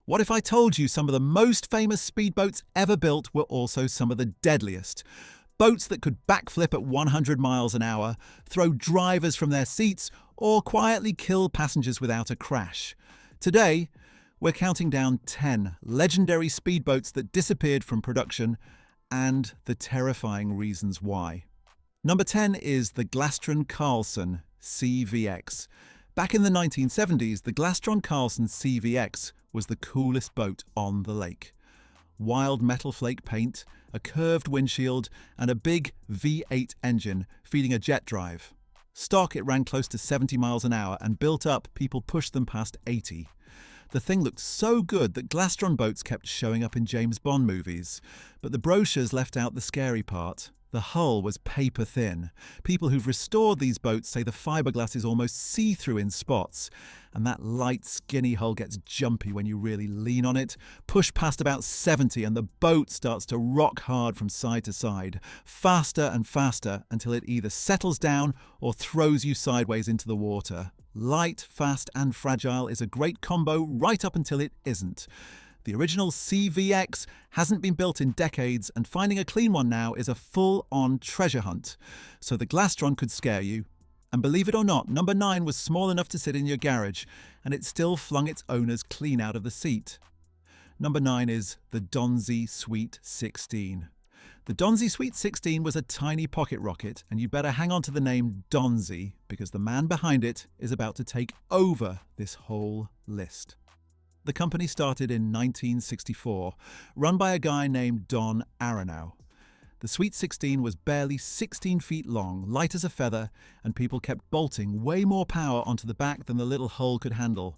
What if I told you some of the most famous speedboats ever built were also some of the deadliest? Boats that could backflip at 100 miles an hour, throw drivers from their seats, or quietly kill passengers without a crash. Today, we're counting down 10 legendary speedboats that disappeared from production and the terrifying reasons why. Number 10 is the Glastron Carlson CVX. Back in the 1970s, the Glastron Carlson CVX was the coolest boat on the lake. Wild metal flake paint, a curved windshield, and a big V8 engine feeding a jet drive. Stock, it ran close to 70 miles an hour, and built up, people pushed them past 80. The thing looked so good that Glastron boats kept showing up in James Bond movies. But the brochures left out the scary part. The hull was paper thin. People who've restored these boats say the fiberglass is almost see-through in spots. And that light, skinny hull gets jumpy when you really lean on it. Push past about 70 and the boat starts to rock hard from side to side. Faster and faster until it either settles down or throws you sideways into the water. Light, fast and fragile is a great combo right up until it isn't. The original CVX hasn't been built in decades, and finding a clean one now is a full-on treasure hunt. So the Glastron could scare you. And believe it or not, number 9 was small enough to sit in your garage, and it still flung its owners clean out of the seat. Number 9 is the Donzi Sweet 16. The Donzi Sweet 16 was a tiny pocket rocket, and you'd better hang on to the name Donzi, because the man behind it is about to take over this whole list. The company started in 1964, run by a guy named Don Aronow. The Sweet 16 was barely 16 feet long, light as a feather, and people kept bolting way more power onto the back than the little hull could handle.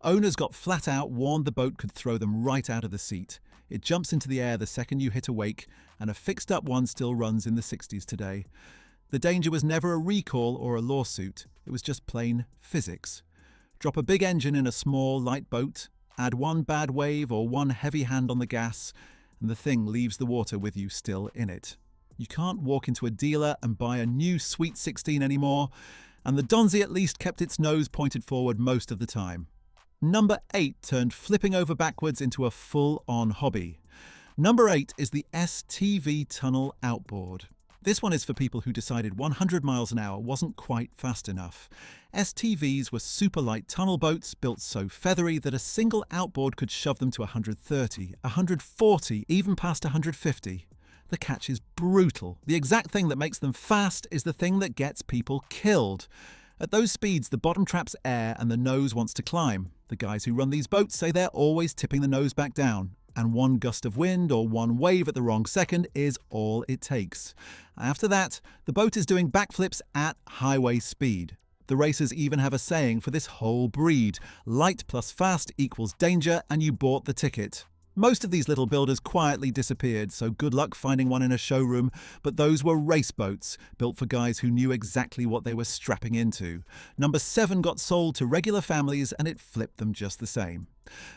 Owners got flat out, warned the boat could throw them right out of the seat. It jumps into the air the second you hit a wake, and a fixed-up one still runs in the 60s today. The danger was never a recall or a lawsuit. It was just plain physics. Drop a big engine in a small, light boat, add one bad wave or one heavy hand on the gas, and the thing leaves the water with you still in it. You can't walk into a dealer and buy a new Sweet 16 anymore, and the Donzi at least kept its nose pointed forward most of the time. Number 8 turned flipping over backwards into a full-on hobby. Number 8 is the STV Tunnel Outboard. This one is for people who decided 100 miles an hour wasn't quite fast enough. STVs were super light tunnel boats built so feathery that a single outboard could shove them to 130, 140, even past 150. The catch is brutal. The exact thing that makes them fast is the thing that gets people killed. At those speeds, the bottom traps air and the nose wants to climb. The guys who run these boats say they're always tipping the nose back down, and one gust of wind or one wave at the wrong second is all it takes. After that, the boat is doing backflips at highway speed. The racers even have a saying for this whole breed: light plus fast equals danger, and you bought the ticket. Most of these little builders quietly disappeared, so good luck finding one in a showroom, but those were race boats, built for guys who knew exactly what they were strapping into. Number 7 got sold to regular families, and it flipped them just the same.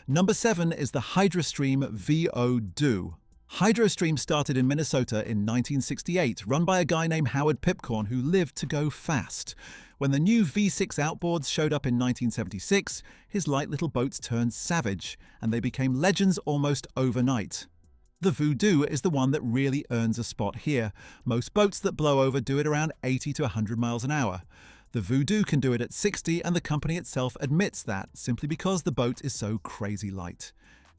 Number 7 is the Hydrostream Voodoo. Hydrostream started in Minnesota in 1968, run by a guy named Howard Pipcorn who lived to go fast. When the new V6 outboards showed up in 1976, his light little boats turned savage, and they became legends almost overnight. The Voodoo is the one that really earns a spot here. Most boats that blow over do it around 80 to 100 miles an hour. The Voodoo can do it at 60, and the company itself admits that, simply because the boat is so crazy light.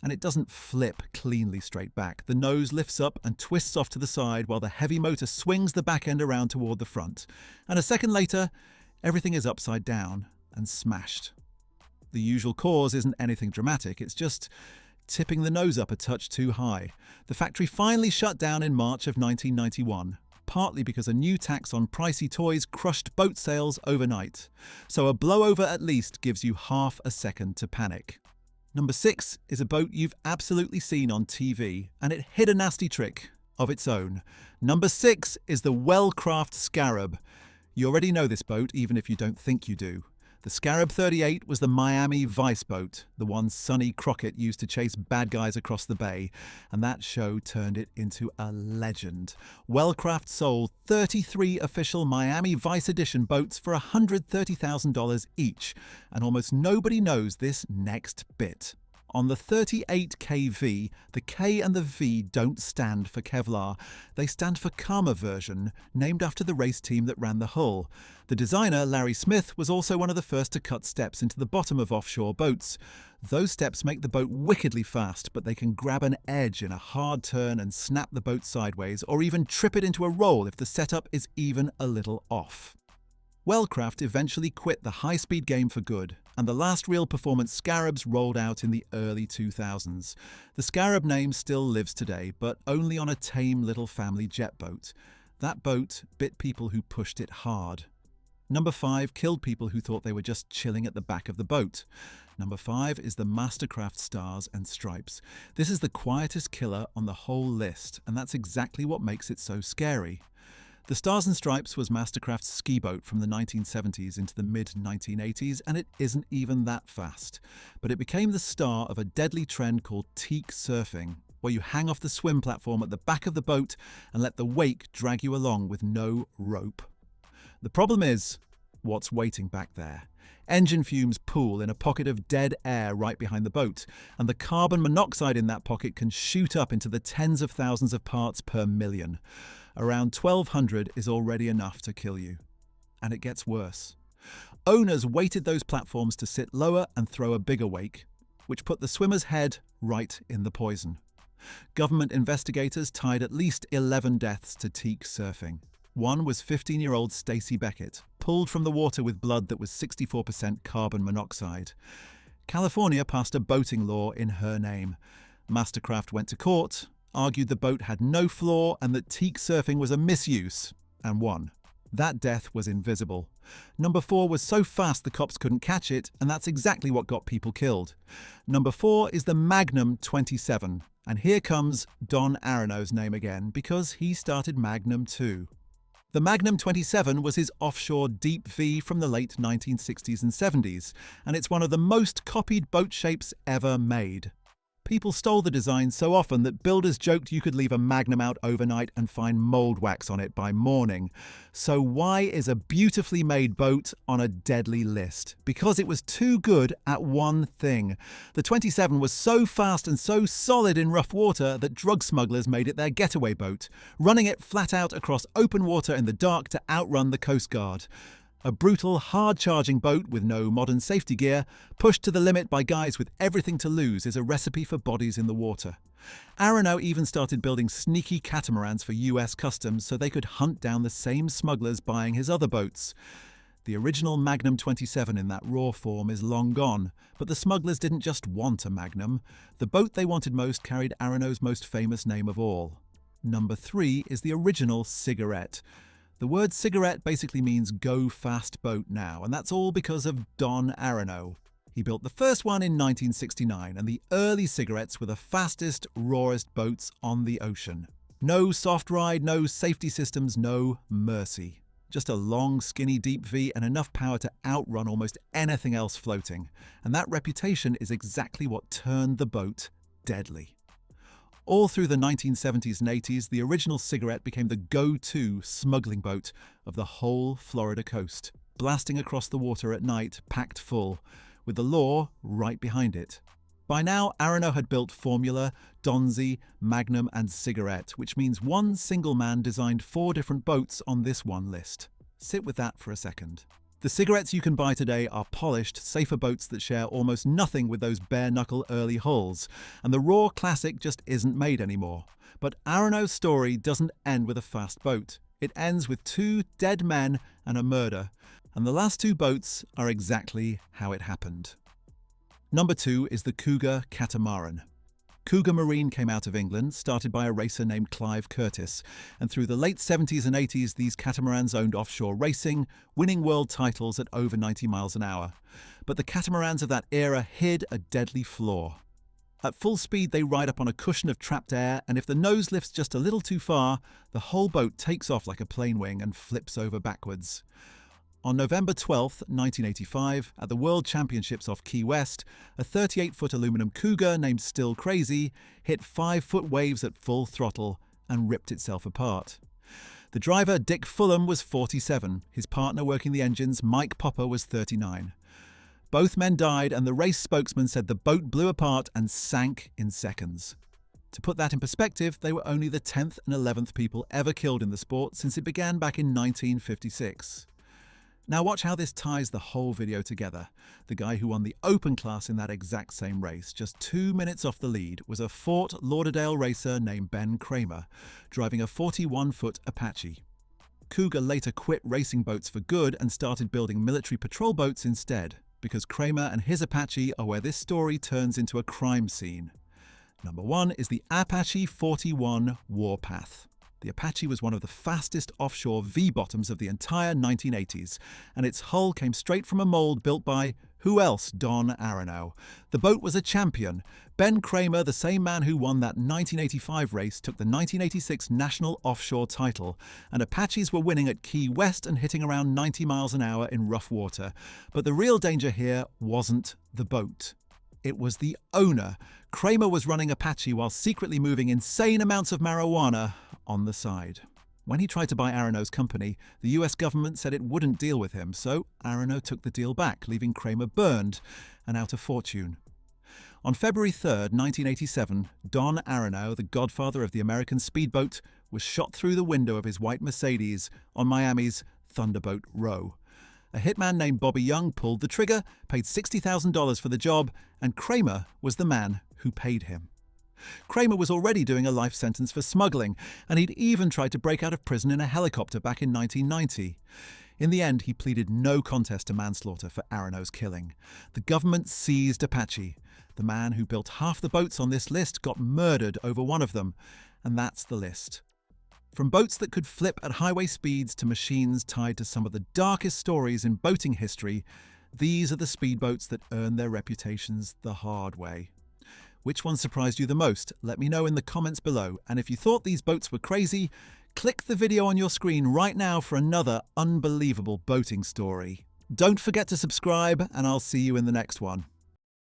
And it doesn't flip cleanly straight back. The nose lifts up and twists off to the side while the heavy motor swings the back end around toward the front. And a second later, everything is upside down and smashed. The usual cause isn't anything dramatic, it's just tipping the nose up a touch too high. The factory finally shut down in March of 1991, partly because a new tax on pricey toys crushed boat sales overnight. So a blowover at least gives you half a second to panic. Number 6 is a boat you've absolutely seen on TV, and it hid a nasty trick of its own. Number 6 is the Wellcraft Scarab. You already know this boat, even if you don't think you do. The Scarab 38 was the Miami Vice boat, the one Sonny Crockett used to chase bad guys across the bay, and that show turned it into a legend. Wellcraft sold 33 official Miami Vice Edition boats for $130,000 each, and almost nobody knows this next bit. On the 38 kV, the K and the V don't stand for Kevlar. They stand for calmer version, named after the race team that ran the hull. The designer, Larry Smith, was also one of the first to cut steps into the bottom of offshore boats. Those steps make the boat wickedly fast, but they can grab an edge in a hard turn and snap the boat sideways, or even trip it into a roll if the setup is even a little off. Wellcraft eventually quit the high-speed game for good, and the last real performance Scarabs rolled out in the early 2000s. The Scarab name still lives today, but only on a tame little family jet boat. That boat bit people who pushed it hard. Number 5 killed people who thought they were just chilling at the back of the boat. Number 5 is the Mastercraft Stars and Stripes. This is the quietest killer on the whole list, and that's exactly what makes it so scary. The Stars and Stripes was Mastercraft's ski boat from the 1970s into the mid-1980s, and it isn't even that fast. But it became the star of a deadly trend called teak surfing, where you hang off the swim platform at the back of the boat and let the wake drag you along with no rope. The problem is, what's waiting back there? Engine fumes pool in a pocket of dead air right behind the boat, and the carbon monoxide in that pocket can shoot up into the tens of thousands of parts per million. Around 1,200 is already enough to kill you. And it gets worse. Owners weighted those platforms to sit lower and throw a bigger wake, which put the swimmer's head right in the poison. Government investigators tied at least 11 deaths to teak surfing. One was 15-year-old Stacey Beckett, pulled from the water with blood that was 64% carbon monoxide. California passed a boating law in her name. Mastercraft went to court, argued the boat had no flaw and that teak surfing was a misuse, and won. That death was invisible. Number 4 was so fast the cops couldn't catch it, and that's exactly what got people killed. Number 4 is the Magnum 27, and here comes Don Arono's name again, because he started Magnum too. The Magnum 27 was his offshore deep V from the late 1960s and 70s, and it's one of the most copied boat shapes ever made. People stole the design so often that builders joked you could leave a Magnum out overnight and find mold wax on it by morning. So why is a beautifully made boat on a deadly list? Because it was too good at one thing. The 27 was so fast and so solid in rough water that drug smugglers made it their getaway boat, running it flat out across open water in the dark to outrun the Coast Guard. A brutal, hard-charging boat with no modern safety gear, pushed to the limit by guys with everything to lose, is a recipe for bodies in the water. Arono even started building sneaky catamarans for US Customs so they could hunt down the same smugglers buying his other boats. The original Magnum 27 in that raw form is long gone, but the smugglers didn't just want a Magnum. The boat they wanted most carried Arono's most famous name of all. Number 3 is the original Cigarette. The word cigarette basically means go fast boat now, and that's all because of Don Arono. He built the first one in 1969, and the early cigarettes were the fastest, rawest boats on the ocean. No soft ride, no safety systems, no mercy. Just a long, skinny deep V and enough power to outrun almost anything else floating. And that reputation is exactly what turned the boat deadly. All through the 1970s and 80s, the original Cigarette became the go-to smuggling boat of the whole Florida coast, blasting across the water at night, packed full, with the law right behind it. By now, Arono had built Formula, Donzi, Magnum and Cigarette, which means one single man designed 4 different boats on this one list. Sit with that for a second. The Cigarettes you can buy today are polished, safer boats that share almost nothing with those bare-knuckle early hulls, and the raw classic just isn't made anymore. But Arono's story doesn't end with a fast boat. It ends with 2 dead men and a murder, and the last 2 boats are exactly how it happened. Number 2 is the Cougar Catamaran. Cougar Marine came out of England, started by a racer named Clive Curtis, and through the late 70s and 80s these catamarans owned offshore racing, winning world titles at over 90 miles an hour. But the catamarans of that era hid a deadly flaw. At full speed they ride up on a cushion of trapped air, and if the nose lifts just a little too far, the whole boat takes off like a plane wing and flips over backwards. On November 12, 1985, at the World Championships off Key West, a 38-foot aluminum Cougar named Still Crazy hit 5-foot waves at full throttle and ripped itself apart. The driver, Dick Fulham, was 47. His partner working the engines, Mike Popper, was 39. Both men died, and the race spokesman said the boat blew apart and sank in seconds. To put that in perspective, they were only the 10th and 11th people ever killed in the sport since it began back in 1956. Now watch how this ties the whole video together. The guy who won the open class in that exact same race, just 2 minutes off the lead, was a Fort Lauderdale racer named Ben Kramer, driving a 41-foot Apache. Cougar later quit racing boats for good and started building military patrol boats instead, because Kramer and his Apache are where this story turns into a crime scene. Number 1 is the Apache 41 Warpath. The Apache was one of the fastest offshore V-bottoms of the entire 1980s, and its hull came straight from a mold built by, who else, Don Aronow. The boat was a champion. Ben Kramer, the same man who won that 1985 race, took the 1986 national offshore title, and Apaches were winning at Key West and hitting around 90 miles an hour in rough water. But the real danger here wasn't the boat. It was the owner. Kramer was running Apache while secretly moving insane amounts of marijuana on the side. When he tried to buy Aronow's company, the US government said it wouldn't deal with him, so Aronow took the deal back, leaving Kramer burned and out of fortune. On February 3rd, 1987, Don Aronow, the godfather of the American speedboat, was shot through the window of his white Mercedes on Miami's Thunderboat Row. A hitman named Bobby Young pulled the trigger, paid $60,000 for the job, and Kramer was the man who paid him. Kramer was already doing a life sentence for smuggling, and he'd even tried to break out of prison in a helicopter back in 1990. In the end, he pleaded no contest to manslaughter for Aronow's killing. The government seized Apache. The man who built half the boats on this list got murdered over one of them, and that's the list. From boats that could flip at highway speeds to machines tied to some of the darkest stories in boating history, these are the speedboats that earned their reputations the hard way. Which one surprised you the most? Let me know in the comments below. And if you thought these boats were crazy, click the video on your screen right now for another unbelievable boating story. Don't forget to subscribe, and I'll see you in the next one.